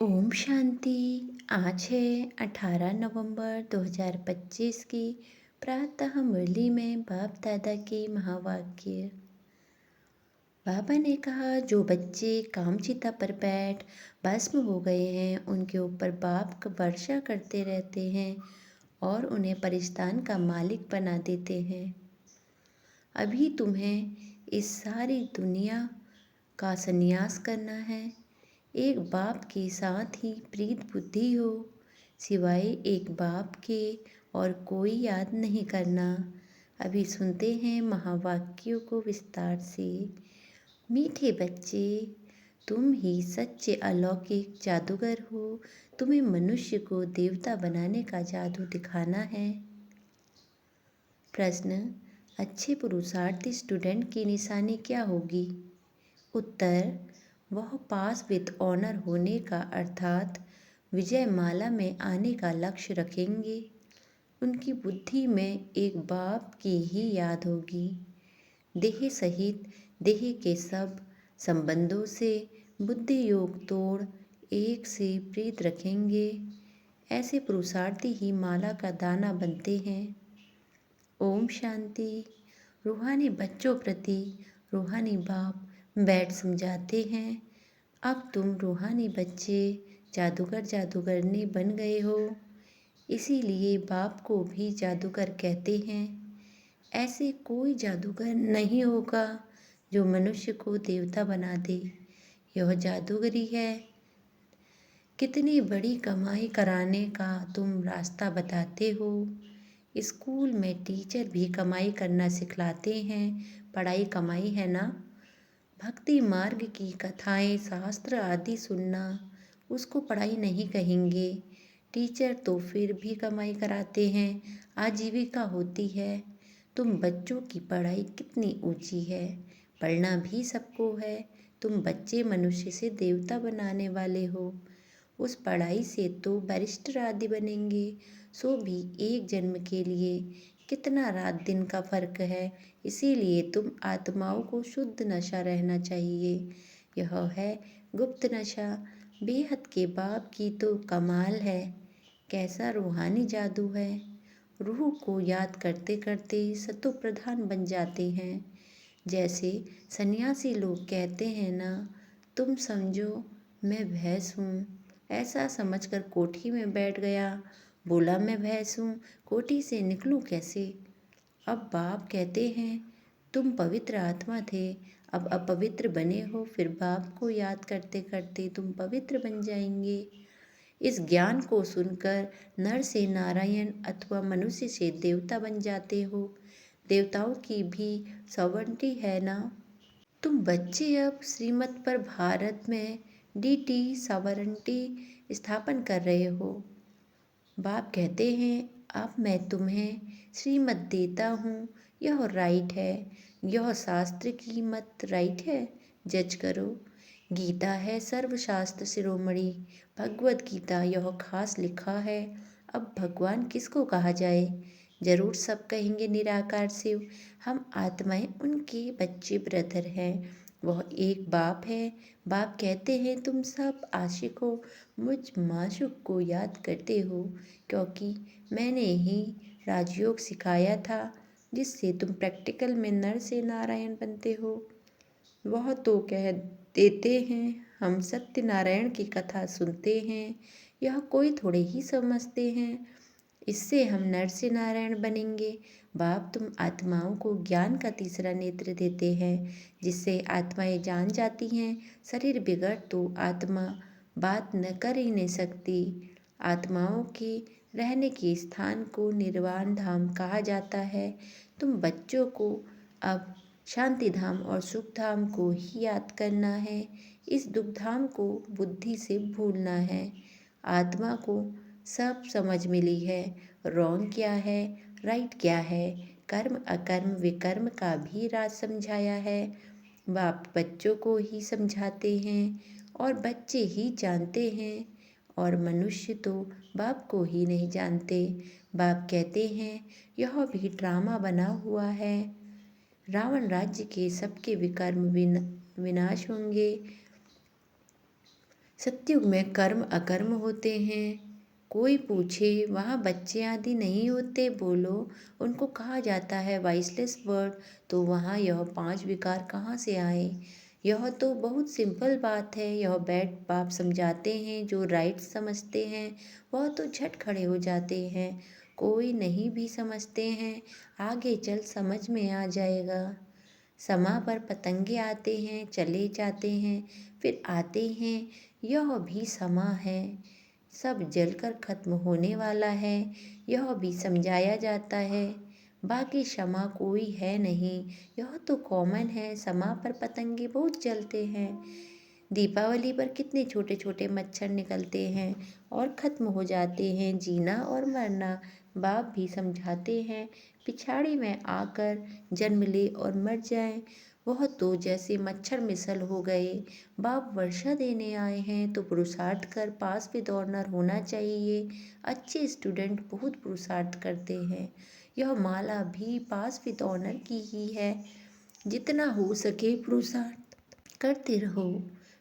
ओम शांति। आज है 18 नवंबर 2025 की प्रातः मुरली में बाप दादा के महावाक्य। बाबा ने कहा, जो बच्चे कामचिता पर बैठ भस्म हो गए हैं उनके ऊपर बाप का वर्षा करते रहते हैं और उन्हें परिस्तान का मालिक बना देते हैं। अभी तुम्हें इस सारी दुनिया का संन्यास करना है। एक बाप के साथ ही प्रीत बुद्धि हो, सिवाय एक बाप के और कोई याद नहीं करना। अभी सुनते हैं महावाक्यों को विस्तार से। मीठे बच्चे, तुम ही सच्चे अलौकिक जादूगर हो। तुम्हें मनुष्य को देवता बनाने का जादू दिखाना है। प्रश्न, अच्छे पुरुषार्थी स्टूडेंट की निशानी क्या होगी? उत्तर, वह पास विद ऑनर होने का अर्थात विजयमाला में आने का लक्ष्य रखेंगे। उनकी बुद्धि में एक बाप की ही याद होगी। देह सहित देह के सब संबंधों से बुद्धि योग तोड़ एक से प्रीत रखेंगे। ऐसे पुरुषार्थी ही माला का दाना बनते हैं। ओम शांति। रूहानी बच्चों प्रति रूहानी बाप बैठ समझाते हैं। अब तुम रूहानी बच्चे जादूगर जादूगरनी बन गए हो, इसीलिए बाप को भी जादूगर कहते हैं। ऐसे कोई जादूगर नहीं होगा जो मनुष्य को देवता बना दे। यह जादूगरी है। कितनी बड़ी कमाई कराने का तुम रास्ता बताते हो। स्कूल में टीचर भी कमाई करना सिखलाते हैं। पढ़ाई कमाई है ना? भक्ति मार्ग की कथाएं, शास्त्र आदि सुनना, उसको पढ़ाई नहीं कहेंगे। टीचर तो फिर भी कमाई कराते हैं, आजीविका होती है। तुम बच्चों की पढ़ाई कितनी ऊंची है। पढ़ना भी सबको है। तुम बच्चे मनुष्य से देवता बनाने वाले हो। उस पढ़ाई से तो बैरिस्टर आदि बनेंगे, सो भी एक जन्म के लिए। कितना रात दिन का फर्क है। इसीलिए तुम आत्माओं को शुद्ध नशा रहना चाहिए। यह है गुप्त नशा। बेहद के बाप की तो कमाल है। कैसा रूहानी जादू है। रूह को याद करते करते सतो प्रधान बन जाते हैं। जैसे सन्यासी लोग कहते हैं ना, तुम समझो मैं भैंस हूँ। ऐसा समझकर कोठी में बैठ गया। बोला, मैं भैंस हूँ, कोठी से निकलूँ कैसे? अब बाप कहते हैं, तुम पवित्र आत्मा थे, अब अपवित्र बने हो। फिर बाप को याद करते करते तुम पवित्र बन जाएंगे। इस ज्ञान को सुनकर नर से नारायण अथवा मनुष्य से देवता बन जाते हो। देवताओं की भी सॉवरेंटी है ना। तुम बच्चे अब श्रीमत पर भारत में डीटी सॉवरेंटी स्थापन कर रहे हो। बाप कहते हैं, अब मैं तुम्हें श्रीमत देता हूँ। यह राइट है। यह शास्त्र की मत राइट है। जज करो। गीता है सर्वशास्त्र शिरोमणि। भगवत गीता यह खास लिखा है। अब भगवान किसको कहा जाए? जरूर सब कहेंगे निराकार शिव। हम आत्माएं उनके बच्चे ब्रदर हैं। वह एक बाप है। बाप कहते हैं, तुम सब आशिकों मुझ माशूक को याद करते हो, क्योंकि मैंने ही राजयोग सिखाया था, जिससे तुम प्रैक्टिकल में नर से नारायण बनते हो। वह तो कह देते हैं, हम सत्यनारायण की कथा सुनते हैं। यह कोई थोड़े ही समझते हैं। इससे हम नर से नारायण बनेंगे। बाप तुम आत्माओं को ज्ञान का तीसरा नेत्र देते हैं, जिससे आत्माएं जान जाती हैं शरीर बिगड़ तो आत्मा बात न कर ही नहीं सकती। आत्माओं के रहने के स्थान को निर्वाण धाम कहा जाता है। तुम बच्चों को अब शांति धाम और सुख धाम को ही याद करना है। इस दुख धाम को बुद्धि से भूलना है। आत्मा को सब समझ मिली है। रॉन्ग क्या है, राइट क्या है, कर्म अकर्म विकर्म का भी राज समझाया है। बाप बच्चों को ही समझाते हैं और बच्चे ही जानते हैं, और मनुष्य तो बाप को ही नहीं जानते। बाप कहते हैं, यह भी ड्रामा बना हुआ है। रावण राज्य के सबके विकर्म विनाश होंगे। सत्युग में कर्म अकर्म होते हैं। कोई पूछे वहाँ बच्चे आदि नहीं होते, बोलो उनको कहा जाता है वॉइसलेस वर्ड, तो वहाँ यह 5 विकार कहाँ से आए? यह तो बहुत सिंपल बात है। यह बैठ बाप समझाते हैं, जो राइट समझते हैं वह तो झट खड़े हो जाते हैं। कोई नहीं भी समझते हैं, आगे चल समझ में आ जाएगा। समा पर पतंगे आते हैं, चले जाते हैं, फिर आते हैं, यह भी समा है। सब जलकर खत्म होने वाला है, यह भी समझाया जाता है। बाकी क्षमा कोई है नहीं, यह तो कॉमन है। समा पर पतंगे बहुत जलते हैं। दीपावली पर कितने छोटे छोटे मच्छर निकलते हैं और ख़त्म हो जाते हैं। जीना और मरना बाप भी समझाते हैं, पिछाड़ी में आकर जन्म ले और मर जाए वह तो जैसे मच्छर मिसल हो गए। बाप वर्षा देने आए हैं तो पुरुषार्थ कर पास विद ऑनर होना चाहिए। अच्छे स्टूडेंट बहुत पुरुषार्थ करते हैं। यह माला भी पास विद ऑनर की ही है। जितना हो सके पुरुषार्थ करते रहो।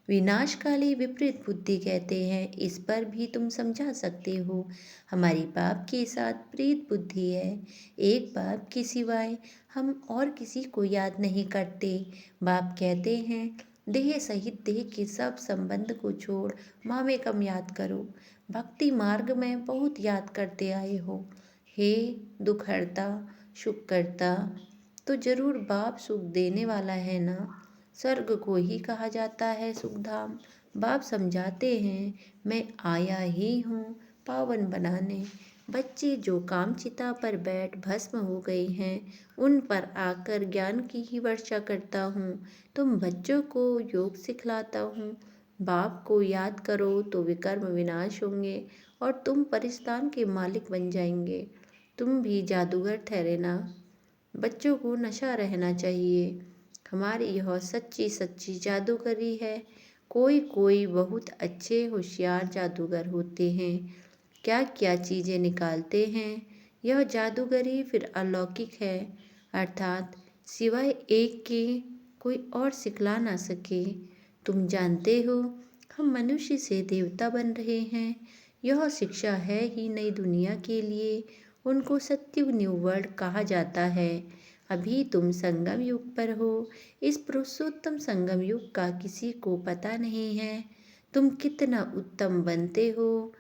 विनाशकाली विपरीत बुद्धि कहते हैं, इस पर भी तुम समझा सकते हो। हमारी बाप के साथ प्रीत बुद्धि है। एक बाप के सिवाय हम और किसी को याद नहीं करते। बाप कहते हैं, देह सहित देह के सब संबंध को छोड़ माँ कम याद करो। भक्ति मार्ग में बहुत याद करते आए हो। हे दुख हरता सुख करता, तो जरूर बाप सुख देने वाला है ना। स्वर्ग को ही कहा जाता है सुखधाम। बाप समझाते हैं, मैं आया ही हूँ पावन बनाने। बच्चे जो कामचिता पर बैठ भस्म हो गए हैं, उन पर आकर ज्ञान की ही वर्षा करता हूँ। तुम बच्चों को योग सिखलाता हूँ। बाप को याद करो तो विकर्म विनाश होंगे और तुम परिस्तान के मालिक बन जाएंगे। तुम भी जादूगर ठहरे ना। बच्चों को नशा रहना चाहिए। हमारी यह सच्ची सच्ची जादूगरी है। कोई कोई बहुत अच्छे होशियार जादूगर होते हैं, क्या क्या चीज़ें निकालते हैं। यह जादूगरी फिर अलौकिक है, अर्थात सिवाय एक के कोई और सिखला ना सके। तुम जानते हो, हम मनुष्य से देवता बन रहे हैं। यह शिक्षा है ही नई दुनिया के लिए। उनको सत्युग न्यू वर्ल्ड कहा जाता है। अभी तुम संगम युग पर हो। इस पुरुषोत्तम संगम युग का किसी को पता नहीं है। तुम कितना उत्तम बनते हो,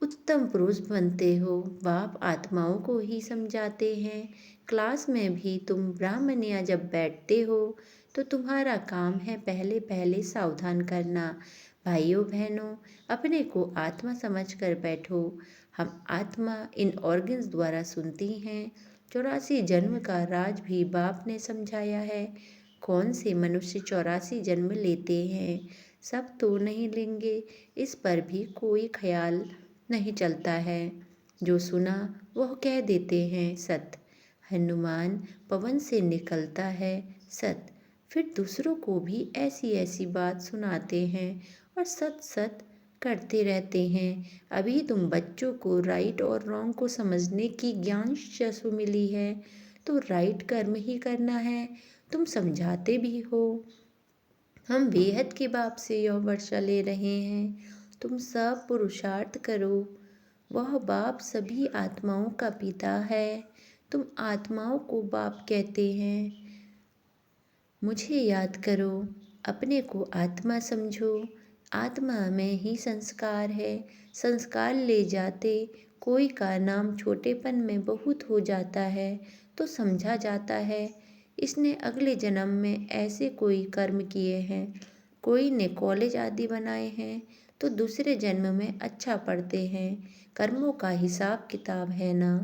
उत्तम पुरुष बनते हो। बाप आत्माओं को ही समझाते हैं। क्लास में भी तुम ब्राह्मणिया जब बैठते हो तो तुम्हारा काम है पहले पहले सावधान करना। भाइयों बहनों, अपने को आत्मा समझकर बैठो। हम आत्मा इन ऑर्गन्स द्वारा सुनती हैं। 84 जन्म का राज भी बाप ने समझाया है। कौन से मनुष्य 84 जन्म लेते हैं? सब तो नहीं लेंगे, इस पर भी कोई ख्याल नहीं चलता है। जो सुना वह कह देते हैं सत। हनुमान पवन से निकलता है सत, फिर दूसरों को भी ऐसी ऐसी बात सुनाते हैं और सत सत करते रहते हैं। अभी तुम बच्चों को राइट और रॉन्ग को समझने की ज्ञान शसु मिली है, तो राइट कर्म ही करना है। तुम समझाते भी हो। हम बेहद के बाप से यह वर्षा ले रहे हैं। तुम सब पुरुषार्थ करो। वह बाप सभी आत्माओं का पिता है। तुम आत्माओं को बाप कहते हैं। मुझे याद करो, अपने को आत्मा समझो। आत्मा में ही संस्कार है। संस्कार ले जाते कोई का नाम छोटेपन में बहुत हो जाता है तो समझा जाता है इसने अगले जन्म में ऐसे कोई कर्म किए हैं। कोई ने कॉलेज आदि बनाए हैं तो दूसरे जन्म में अच्छा पढ़ते हैं। कर्मों का हिसाब किताब है ना।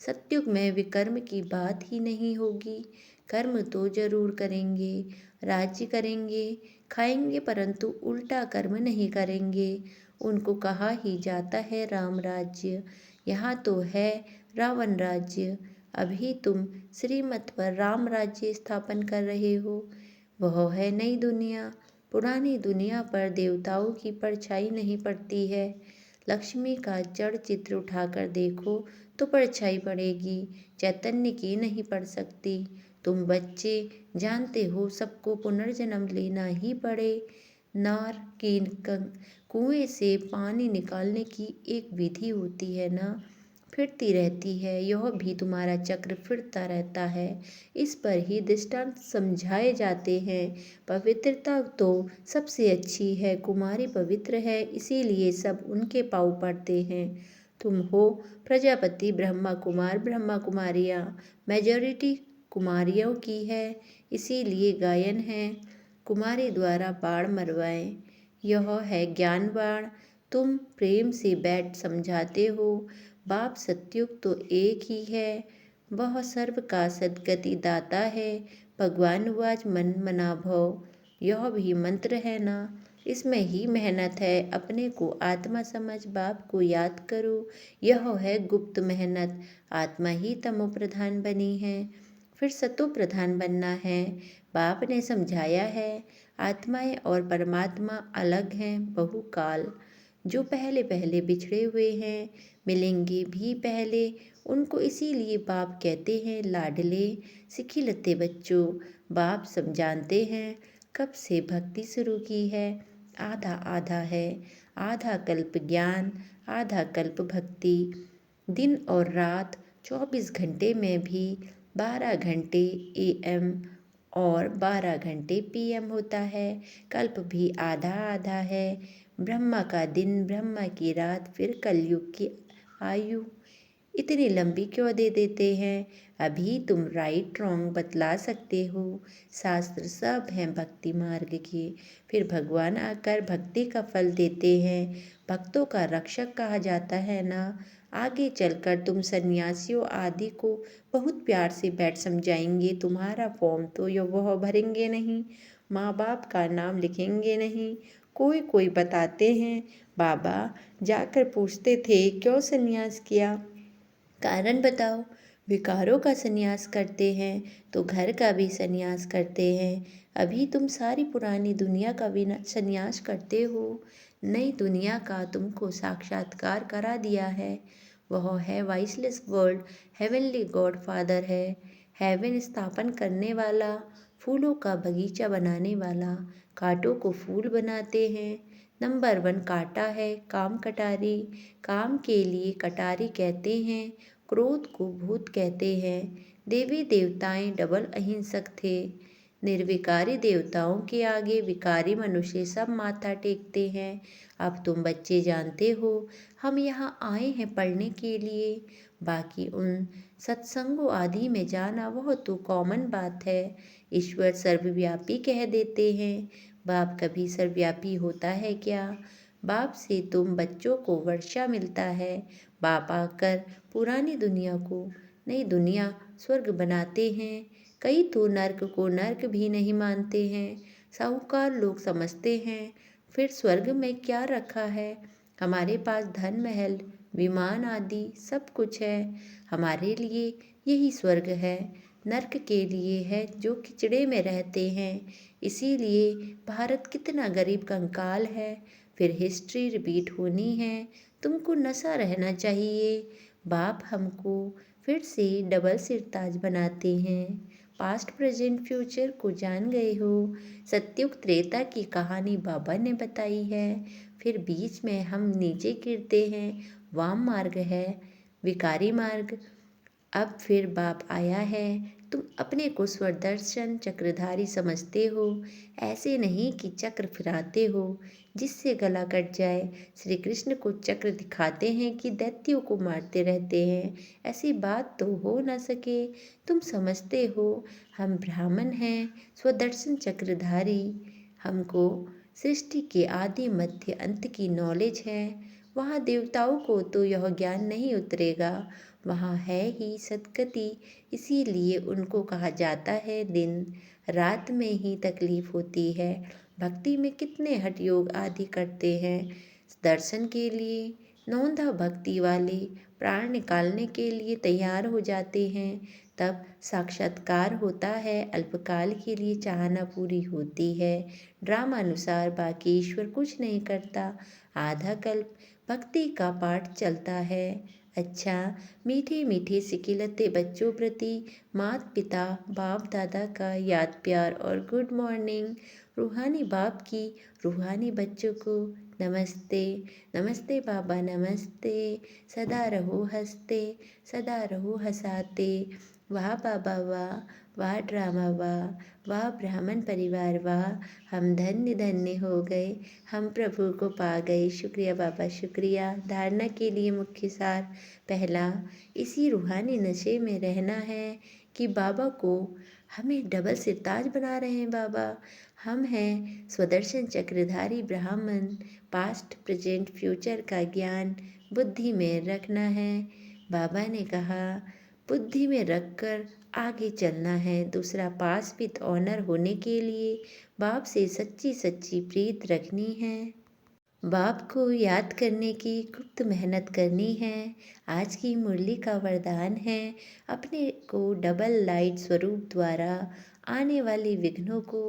सत्युग में विकर्म की बात ही नहीं होगी। कर्म तो जरूर करेंगे, राज्य करेंगे, खाएंगे, परंतु उल्टा कर्म नहीं करेंगे। उनको कहा ही जाता है राम राज्य। यहाँ तो है रावण राज्य। अभी तुम श्रीमत पर राम राज्य स्थापन कर रहे हो। वह है नई दुनिया। पुरानी दुनिया पर देवताओं की परछाई नहीं पड़ती है। लक्ष्मी का जड़ चित्र उठाकर देखो तो परछाई पड़ेगी, चैतन्य की नहीं पड़ सकती। तुम बच्चे जानते हो सबको पुनर्जन्म लेना ही पड़े। नार की कुएं से पानी निकालने की एक विधि होती है ना, फिरती रहती है, यह भी तुम्हारा चक्र फिरता रहता है। इस पर ही दृष्टांत समझाए जाते हैं। पवित्रता तो सबसे अच्छी है, कुमारी पवित्र है, इसीलिए सब उनके पाँव पड़ते हैं। तुम हो प्रजापति ब्रह्मा कुमार, ब्रह्मा कुमारियाँ मेजॉरिटी कुमारियों की है, इसीलिए गायन है कुमारी द्वारा बाण मरवाएं। यह है ज्ञान बाण, तुम प्रेम से बैठ समझाते हो। बाप सत्युग तो एक ही है, वह सर्व का सद्गति दाता है। भगवान वाज मन मना भव, यह भी मंत्र है ना, इसमें ही मेहनत है। अपने को आत्मा समझ बाप को याद करो, यह है गुप्त मेहनत। आत्मा ही तमो प्रधान बनी है, फिर सतो प्रधान बनना है। बाप ने समझाया है आत्माएं और परमात्मा अलग हैं बहुकाल। जो पहले पहले बिछड़े हुए हैं मिलेंगे भी पहले, उनको इसीलिए बाप कहते हैं लाडले सिखिलते बच्चों। बाप सब जानते हैं कब से भक्ति शुरू की है, आधा आधा है। आधा कल्प ज्ञान, आधा कल्प भक्ति। दिन और रात 24 घंटे में भी 12 घंटे AM और 12 घंटे PM होता है। कल्प भी आधा आधा है। ब्रह्मा का दिन, ब्रह्मा की रात, फिर कलयुग की आयु इतनी लंबी क्यों दे देते हैं। अभी तुम राइट रॉन्ग बतला सकते हो, शास्त्र सब हैं भक्ति मार्ग के। फिर भगवान आकर भक्ति का फल देते हैं, भक्तों का रक्षक कहा जाता है ना। आगे चलकर तुम सन्यासियों आदि को बहुत प्यार से बैठ समझाएंगे। तुम्हारा फॉर्म तो वह भरेंगे नहीं, माँ बाप का नाम लिखेंगे नहीं। कोई कोई बताते हैं बाबा जाकर पूछते थे क्यों सन्यास किया, कारण बताओ। विकारों का सन्यास करते हैं तो घर का भी सन्यास करते हैं। अभी तुम सारी पुरानी दुनिया का भी सन्यास करते हो, नई दुनिया का तुमको साक्षात्कार करा दिया है। वह है viceless world, heavenly God father है, हेवन स्थापन करने वाला, फूलों का बगीचा बनाने वाला। कांटों को फूल बनाते हैं। नंबर 1 कांटा है, काम कटारी, काम के लिए कटारी कहते हैं। क्रोध को भूत कहते हैं। देवी देवताएं डबल अहिंसक थे। निर्विकारी देवताओं के आगे विकारी मनुष्य सब माथा टेकते हैं। अब तुम बच्चे जानते हो हम यहाँ आए हैं पढ़ने के लिए। बाकी उन सत्संगों आदि में जाना वह तो कॉमन बात है। ईश्वर सर्वव्यापी कह देते हैं, बाप कभी सर्वव्यापी होता है क्या। बाप से तुम बच्चों को वर्षा मिलता है। बाप आकर पुरानी दुनिया को नई दुनिया स्वर्ग बनाते हैं। कई तो नर्क को नर्क भी नहीं मानते हैं। साहूकार लोग समझते हैं फिर स्वर्ग में क्या रखा है। हमारे पास धन महल विमान आदि सब कुछ है, हमारे लिए यही स्वर्ग है। नर्क के लिए है जो खिचड़े में रहते हैं। इसीलिए भारत कितना गरीब कंकाल है। फिर हिस्ट्री रिपीट होनी है, तुमको नशा रहना चाहिए। बाप हमको फिर से डबल सिरताज बनाते हैं। पास्ट प्रेजेंट फ्यूचर को जान गए हो। सत्युग त्रेता की कहानी बाबा ने बताई है। फिर बीच में हम नीचे गिरते हैं, वाम मार्ग है, विकारी मार्ग। अब फिर बाप आया है, तुम अपने को स्वदर्शन चक्रधारी समझते हो। ऐसे नहीं कि चक्र फिराते हो जिससे गला कट जाए। श्री कृष्ण को चक्र दिखाते हैं कि दैत्यों को मारते रहते हैं, ऐसी बात तो हो न सके। तुम समझते हो हम ब्राह्मण हैं स्वदर्शन चक्रधारी, हमको सृष्टि के आदि मध्य अंत की नॉलेज है। वहाँ देवताओं को तो यह ज्ञान नहीं उतरेगा, वहाँ है ही सद्गति, इसीलिए उनको कहा जाता है दिन रात में ही तकलीफ होती है। भक्ति में कितने हठ योग आदि करते हैं दर्शन के लिए। नौंधा भक्ति वाले प्राण निकालने के लिए तैयार हो जाते हैं, तब साक्षात्कार होता है। अल्पकाल के लिए चाहना पूरी होती है, ड्रामानुसार बाकी ईश्वर कुछ नहीं करता। आधा कल्प भक्ति का पाठ चलता है। अच्छा, मीठे मीठे सिकिलते बच्चों प्रति माता पिता बाप दादा का याद प्यार और गुड मॉर्निंग। रूहानी बाप की रूहानी बच्चों को नमस्ते। नमस्ते बाबा नमस्ते। सदा रहो हंसते, सदा रहो हंसाते। वाह बाबा वाह, वाह ड्रामा वाह, वाह ब्राह्मण परिवार वाह, हम धन्य धन्य हो गए, हम प्रभु को पा गए। शुक्रिया बाबा शुक्रिया। धारणा के लिए मुख्य सार। पहला, इसी रूहानी नशे में रहना है कि बाबा को हमें डबल सिरताज बना रहे हैं। बाबा हम हैं स्वदर्शन चक्रधारी ब्राह्मण। पास्ट प्रेजेंट फ्यूचर का ज्ञान बुद्धि में रखना है। बाबा ने कहा बुद्धि में रखकर आगे चलना है। दूसरा, पास विथ ऑनर होने के लिए बाप से सच्ची सच्ची प्रीत रखनी है। बाप को याद करने की गुप्त मेहनत करनी है। आज की मुरली का वरदान है अपने को डबल लाइट स्वरूप द्वारा आने वाले विघ्नों को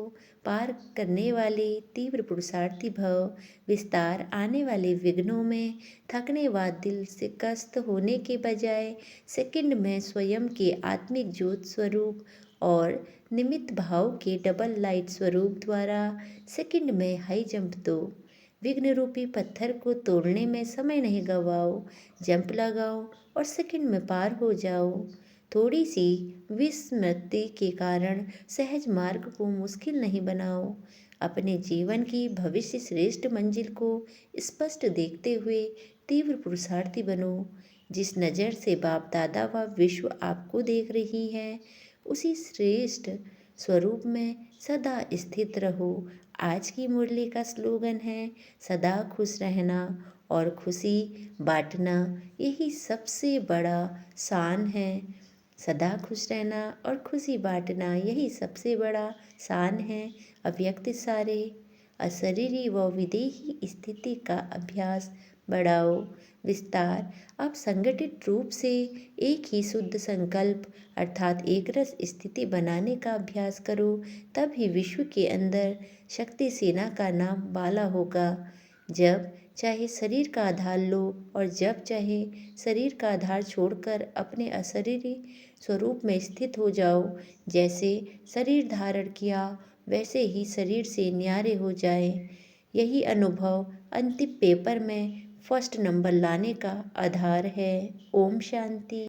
पार करने वाले तीव्र पुरुषार्थी भव। विस्तार, आने वाले विघ्नों में थकने व दिल से कष्ट होने के बजाय सेकंड में स्वयं के आत्मिक ज्योत स्वरूप और निमित्त भाव के डबल लाइट स्वरूप द्वारा सेकंड में हाई जंप दो। विघ्न रूपी पत्थर को तोड़ने में समय नहीं गवाओ, जंप लगाओ और सेकंड में पार हो जाओ। थोड़ी सी विस्मृति के कारण सहज मार्ग को मुश्किल नहीं बनाओ। अपने जीवन की भविष्य श्रेष्ठ मंजिल को स्पष्ट देखते हुए तीव्र पुरुषार्थी बनो। जिस नज़र से बाप दादा व विश्व आपको देख रही है उसी श्रेष्ठ स्वरूप में सदा स्थित रहो। आज की मुरली का स्लोगन है सदा खुश रहना और खुशी बांटना, यही सबसे बड़ा शान है। सदा खुश रहना और खुशी बांटना यही सबसे बड़ा शान है। अव्यक्त सारे अशरीरी व विदेही स्थिति का अभ्यास बढ़ाओ। विस्तार, अब संगठित रूप से एक ही शुद्ध संकल्प अर्थात एक रस स्थिति बनाने का अभ्यास करो। तब ही विश्व के अंदर शक्ति सेना का नाम बाला होगा। जब चाहे शरीर का आधार लो और जब चाहे शरीर का आधार छोड़कर अपने अशरीरी स्वरूप में स्थित हो जाओ। जैसे शरीर धारण किया वैसे ही शरीर से न्यारे हो जाए। यही अनुभव अंतिम पेपर में फर्स्ट नंबर लाने का आधार है। ओम शांति।